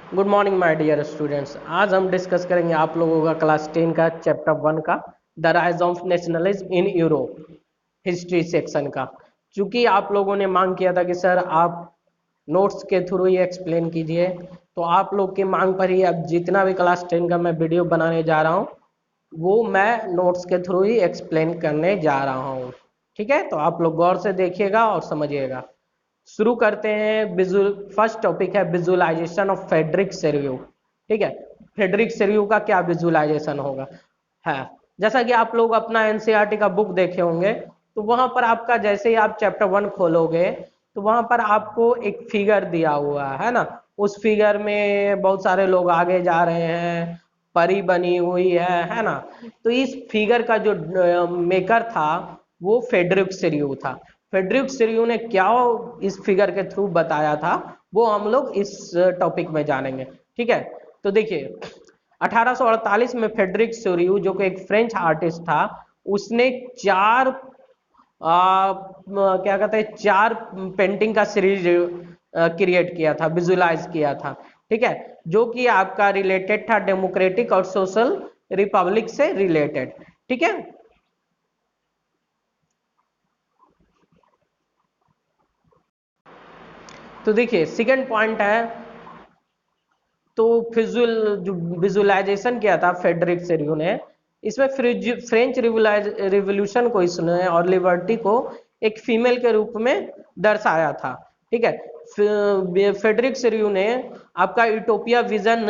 Good morning my dear students. आज हम discuss करेंगे आप लोगों का क्लास 10 का चैप्टर 1 का the rise of nationalism in Europe history section का। चूंकि आप लोगों ने मांग किया था कि सर आप नोट्स के थ्रू ही एक्सप्लेन कीजिए, तो आप लोग की मांग पर ही अब जितना भी क्लास 10 का मैं वीडियो बनाने जा रहा हूँ वो मैं नोट्स के थ्रू ही एक्सप्लेन करने जा रहा हूँ। ठीक है, तो आप लोग गौर से देखिएगा और समझिएगा। शुरू करते हैं। विजुअल फर्स्ट टॉपिक है विजुअलाइजेशन ऑफ फेडरिक सेरियो। ठीक है, फेडरिक सेरियो का क्या विजुअलाइजेशन होगा है। जैसा कि आप लोग अपना एनसीईआरटी का बुक देखे होंगे, तो वहां पर आपका जैसे ही आप चैप्टर 1 खोलोगे तो वहां पर आपको एक फिगर दिया हुआ है ना। उस फिगर में बहुत सारे लोग आगे जा रहे हैं, परी बनी हुई है ना। तो इस फिगर का जो मेकर था वो फेडरिक सेरियो था। फेडरिक सेरियो ने क्या इस फिगर के थ्रू बताया था वो हम लोग इस टॉपिक में जानेंगे। ठीक है, तो देखिए 1848 में फेडरिक सेरियो जो कि एक फ्रेंच आर्टिस्ट था, उसने चार क्या कहते हैं चार पेंटिंग का सीरीज क्रिएट किया था, विजुलाइज किया था। ठीक है, जो कि आपका रिलेटेड था डेमोक्रेटिक और सोशल रिपब्लिक से रिलेटेड। ठीक है, तो देखिए सेकंड पॉइंट है, तो फिजुअल जो विजुअलाइजेशन किया था फेडरिक सेरियो ने, इसमें फ्रेंच रिवोल्यूशन को इसने और लिबर्टी को एक फीमेल के रूप में दर्शाया था। ठीक है, फेडरिक सेरियो ने आपका यूटोपिया विजन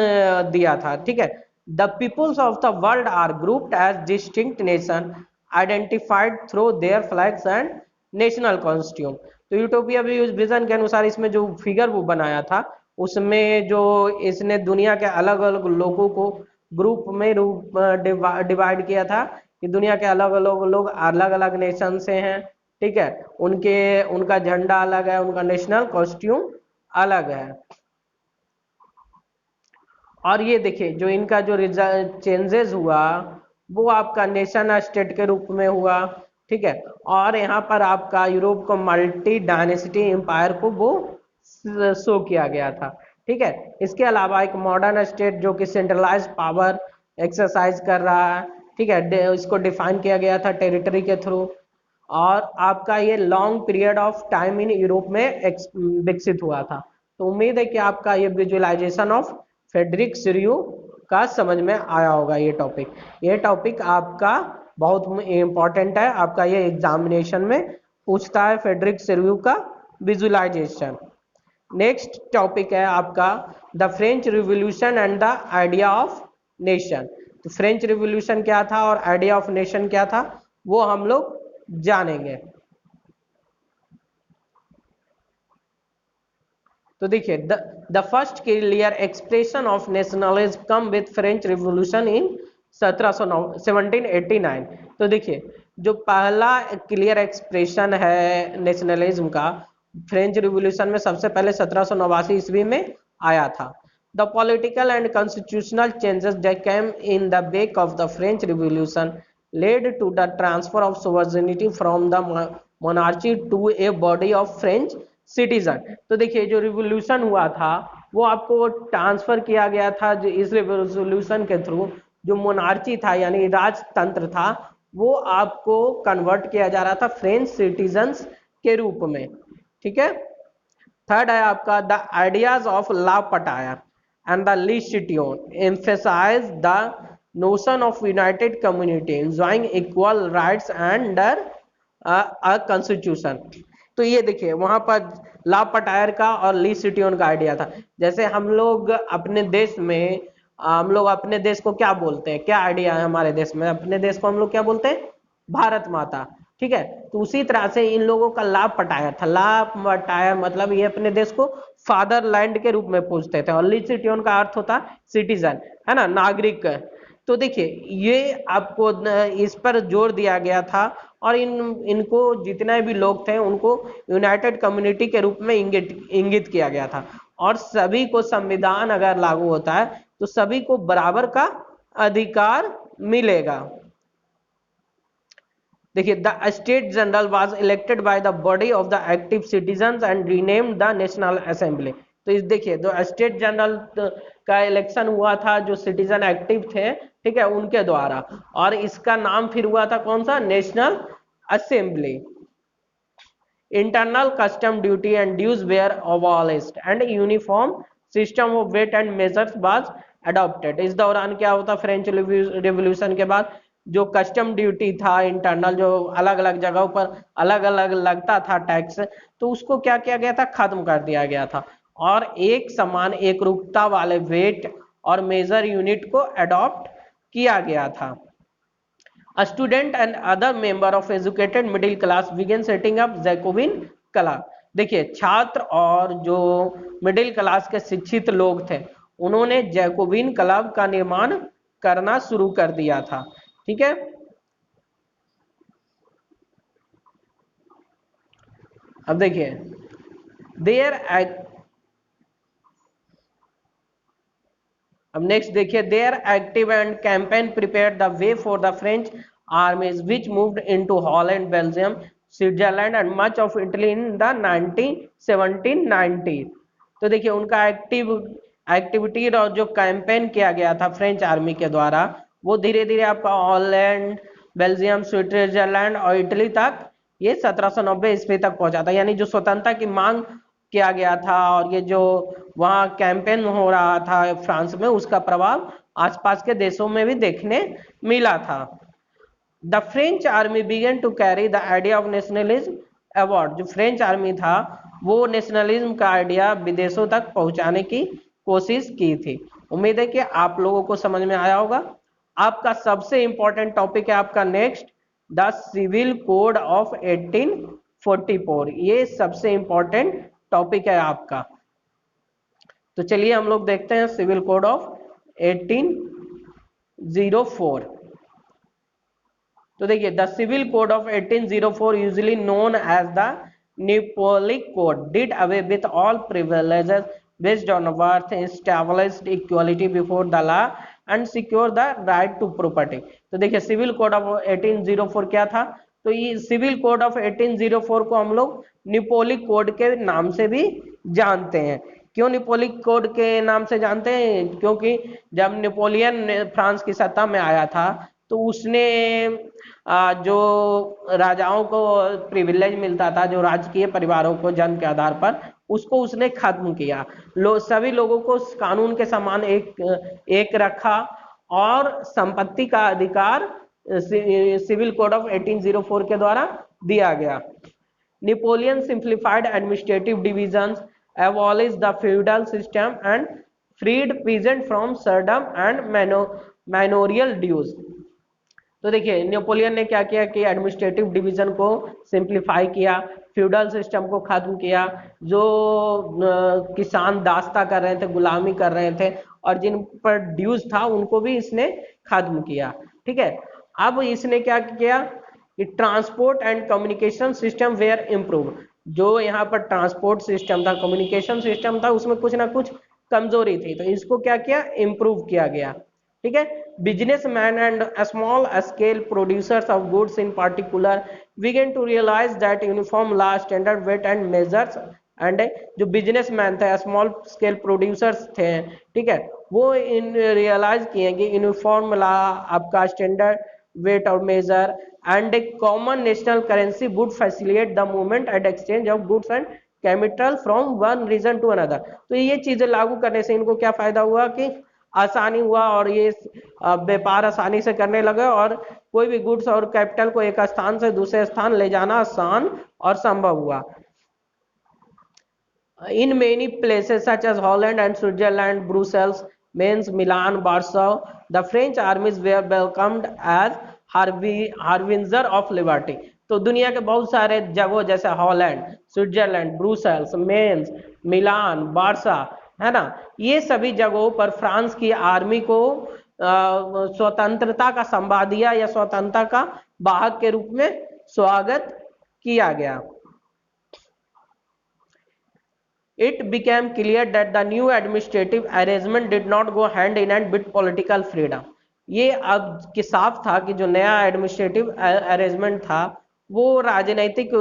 दिया था। ठीक है, the peoples of the world are grouped as distinct nation identified through their flags and national costume. तो यूटोपिया विजन के अनुसार इसमें जो फिगर वो बनाया था, उसमें जो इसने दुनिया के अलग अलग लोगों को ग्रुप में रूप डिवाइड किया था कि दुनिया के अलग अलग लोग अलग अलग नेशन से हैं। ठीक है, उनके उनका झंडा अलग है, उनका नेशनल कॉस्ट्यूम अलग है। और ये देखिए जो इनका जो चेंजेस हुआ वो आपका नेशन स्टेट के रूप में हुआ। ठीक है, और यहाँ पर आपका यूरोप को मल्टी डायनेसिटी एम्पायर को वो शो किया गया था। ठीक है, इसके अलावा एक मॉडर्न स्टेट जो कि सेंट्रलाइज पावर एक्सरसाइज कर रहा है। ठीक है, इसको डिफाइन किया गया था टेरिटरी के थ्रू। और आपका ये long period of time in Europe में विकसित हुआ था। तो उम्मीद है कि आपका ये विजुअलाइजेशन ऑफ फेडरिक सिरियो का समझ में आया होगा। ये टॉपिक आपका बहुत इंपॉर्टेंट है, आपका ये एग्जामिनेशन में पूछता है फेडरिक सिरियो का विजुअलाइजेशन। नेक्स्ट टॉपिक है आपका the French revolution and the idea of nation. तो फ्रेंच रिवॉल्यूशन क्या था और आइडिया ऑफ नेशन क्या था वो हम लोग जानेंगे। तो देखिए the first clear expression of nationalism come with French revolution in 1789। तो देखिए जो पहला क्लियर एक्सप्रेशन है नेशनलिज्म का फ्रेंच रिवॉल्यूशन में सबसे पहले 1789 ईस्वी में आया था। The political and constitutional changes that came in the wake of the French revolution led to the transfer of sovereignty from the monarchy to a body of French citizen. तो देखिए जो रिवोल्यूशन हुआ था वो आपको ट्रांसफर किया गया था, जो इस रिवोल्यूशन के थ्रू जो मोनार्ची था यानी राजतंत्र था वो आपको कन्वर्ट किया जा रहा था फ्रेंच सिटीजन्स के रूप में। ठीक है, थर्ड है आपका द आइडियाज ऑफ ला पटाया एंड द लिस्टिट्यून emphasise the notion of united community enjoying equal rights under constitution. तो ये देखिए वहां पर ला पटायर का और ली सिटियोन का आइडिया था। जैसे हम लोग अपने देश को क्या बोलते हैं, क्या आइडिया है हमारे देश में, अपने देश को हम लोग क्या बोलते हैं, भारत माता। ठीक है, तो उसी तरह से इन लोगों का ला पटायर था। ला पटायर मतलब ये अपने देश को फादरलैंड के रूप में पूछते थे, और ली सिटियोन का अर्थ होता सिटीजन, है ना, नागरिक। तो देखिए ये आपको इस पर जोर दिया गया था, और इनको जितने भी लोग थे उनको यूनाइटेड कम्युनिटी के रूप में इंगित किया गया था। और सभी को संविधान अगर लागू होता है तो सभी को बराबर का अधिकार मिलेगा। देखिए the state general was elected by the body of the active citizens and renamed the national assembly. तो इस देखिए जो स्टेट जनरल का इलेक्शन हुआ था, जो सिटीजन एक्टिव थे, ठीक है, उनके द्वारा, और इसका नाम फिर हुआ था कौन सा, national assembly. Internal custom duty and dues were abolished and uniform system of weight and measures was adopted। इस दौरान क्या होता, फ्रेंच रिवॉल्यूशन के बाद जो कस्टम ड्यूटी था इंटरनल, जो अलग अलग जगहों पर अलग अलग लगता था टैक्स, तो उसको क्या किया गया था, खत्म कर दिया गया था, और एक समान एक रूपता वाले वेट और मेजर यूनिट को अडॉप्ट किया गया था। A student and other member of educated middle class began setting up Jacobin club। देखिए छात्र और जो मिडिल क्लास के शिक्षित लोग थे, उन्होंने जैकोबिन क्लब का निर्माण करना शुरू कर दिया था। ठीक है, अब देखिए देयर अब नेक्स्ट देखिए, their active and campaign prepare the way for the French armies which moved into Holland, Belgium, Switzerland and much of Italy in the 1790। तो देखिए उनका एक्टिविटी और जो कैंपेन किया गया था फ्रेंच आर्मी के द्वारा, वो धीरे धीरे आपका हॉलैंड, बेल्जियम, स्विट्जरलैंड और इटली तक ये 1790 ईस्वी तक पहुंचा था। यानी जो स्वतंत्रता की मांग किया गया था और ये जो वहाँ कैंपेन हो रहा था फ्रांस में, उसका प्रभाव आसपास के देशों में भी देखने मिला था। The French army began to carry the idea of nationalism abroad. जो फ्रेंच आर्मी था वो नेशनलिज्म का आइडिया विदेशों तक पहुंचाने की कोशिश की थी। उम्मीद है कि आप लोगों को समझ में आया होगा। आपका सबसे इंपॉर्टेंट टॉपिक है आपका next, the civil code of 1844। ये सबसे इंपॉर्टेंट टॉपिक है आपका। तो चलिए हम लोग देखते हैं सिविल कोड ऑफ 1804। तो देखिए the civil code of 1804 usually known as the Napoleonic code did away with all privileges based on birth, established equality before the law and secure the right to property. तो देखिए civil code of 1804 क्या था, तो ये civil code of 1804 को हम लोग निपोलिक code के नाम से भी जानते हैं। क्यों निपोलिक कोड के नाम से जानते हैं, क्योंकि जब नेपोलियन फ्रांस की सत्ता में आया था तो उसने जो राजाओं को प्रिविलेज मिलता था, जो राजकीय परिवारों को जन्म के आधार पर, उसको उसने खत्म किया। सभी लोगों को कानून के समान एक रखा और संपत्ति का अधिकार सिविल कोड ऑफ 1804 के द्वारा दिया गया। Napoleon simplified administrative divisions, abolished the feudal system and freed peasant from serfdom and manorial dues। तो देखिए नेपोलियन ने क्या किया कि एडमिनिस्ट्रेटिव डिवीजन को सिंप्लीफाई किया, फ्यूडल सिस्टम को खत्म किया, जो किसान दास्ता कर रहे थे, गुलामी कर रहे थे, और जिन पर ड्यूज था उनको भी इसने खत्म किया। ठीक है, अब इसने क्या किया कि transport and communication system were improve. जो यहाँ पर ट्रांसपोर्ट सिस्टम था, कम्युनिकेशन सिस्टम था, उसमें कुछ ना कुछ कमजोरी थी, तो इसको क्या किया, इम्प्रूव किया गया। ठीक है, businessmen and small scale producers of goods in particular began to realize that uniform law, standard weight and measures, and जो बिजनेसमैन थे, स्मॉल स्केल प्रोड्यूसर्स थे, ठीक है, वो इन रियलाइज किए कि यूनिफॉर्म ला, आपका स्टैंडर्ड वेट और measure and a common national currency would facilitate the movement and exchange of goods and capital from one region to another. तो ये चीजें लागू करने से इनको क्या फायदा हुआ कि आसानी हुआ और ये व्यापार आसानी से करने लगे, और कोई भी गुड्स और कैपिटल को एक स्थान से दूसरे स्थान ले जाना आसान और संभव हुआ। In many places such as Holland and Switzerland, Brussels, Mainz, Milan, Warsaw, the French armies were welcomed as harbinger of liberty। तो दुनिया के बहुत सारे जगहों जैसे हॉलैंड, स्विट्जरलैंड, ब्रुसेल्स, मेन्स, मिलान, वार्सा, है ना, ये सभी जगहों पर फ्रांस की आर्मी को स्वतंत्रता का संवादिया या स्वतंत्रता का वाहक के रूप में स्वागत किया गया। It became clear that the new administrative arrangement did not go hand in hand with political freedom। ये अब कि साफ था कि जो नया एडमिनिस्ट्रेटिव अरेंजमेंट था वो राजनीतिक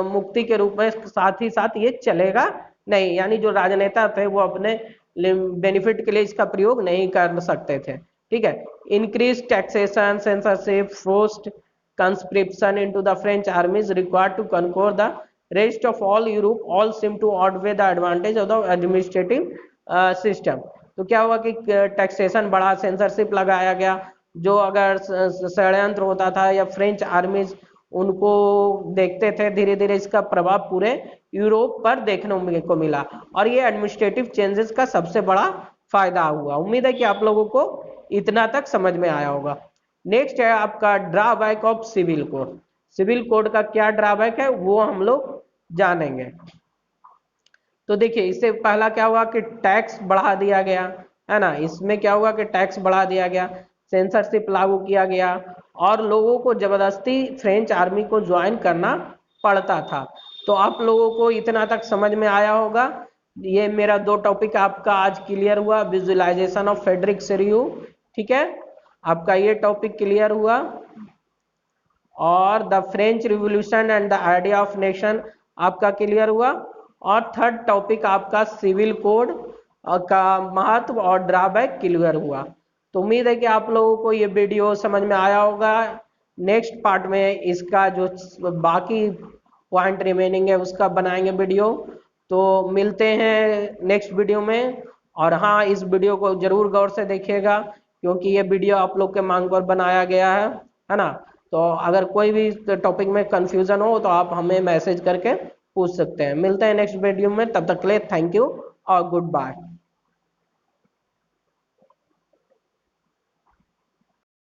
मुक्ति के रूप में साथ ही साथ ये चलेगा नहीं, यानी जो राजनेता थे वो अपने बेनिफिट के लिए इसका प्रयोग नहीं कर सकते थे। ठीक है। Increase taxation, censorship, forced conscription into the French army is required to conquer the rest of all Europe, all seem to outweigh the advantage of the administrative system। तो क्या हुआ कि टैक्सेशन बढ़ा, सेंसरशिप लगाया गया, जो अगर षड्यंत्र होता था या फ्रेंच आर्मीज उनको देखते थे, धीरे धीरे इसका प्रभाव पूरे यूरोप पर देखने को मिला और ये एडमिनिस्ट्रेटिव चेंजेस का सबसे बड़ा फायदा हुआ। उम्मीद है कि आप लोगों को इतना तक समझ में आया होगा। नेक्स्ट है आपका drawback of civil code. Civil code का क्या ड्रॉबैक है वो हम लोग जानेंगे। तो देखिए, इससे पहला क्या हुआ कि टैक्स बढ़ा दिया गया, है ना। इसमें क्या हुआ कि टैक्स बढ़ा दिया गया, सेंसरशिप लागू किया गया और लोगों को जबरदस्ती फ्रेंच आर्मी को ज्वाइन करना पड़ता था। तो आप लोगों को इतना तक समझ में आया होगा। ये मेरा 2 टॉपिक आपका आज क्लियर हुआ, विजुअलाइजेशन ऑफ फ्रेडरिक शेरयू, ठीक है, आपका ये टॉपिक क्लियर हुआ। और the French revolution and the idea of nation आपका क्लियर हुआ। और थर्ड टॉपिक आपका सिविल कोड का महत्व और ड्रॉबैक क्लियर हुआ। तो उम्मीद है कि आप लोगों को ये वीडियो समझ में आया होगा। नेक्स्ट पार्ट में इसका जो बाकी पॉइंट रिमेनिंग है उसका बनाएंगे वीडियो। तो मिलते हैं नेक्स्ट वीडियो में। और हाँ, इस वीडियो को जरूर गौर से देखिएगा क्योंकि ये वीडियो आप लोग के मांग पर बनाया गया है ना। तो अगर कोई भी टॉपिक में कंफ्यूजन हो तो आप हमें मैसेज करके पूछ सकते हैं। मिलते हैं नेक्स्ट वीडियो में, तब तक के लिए थैंक यू और गुड बाय।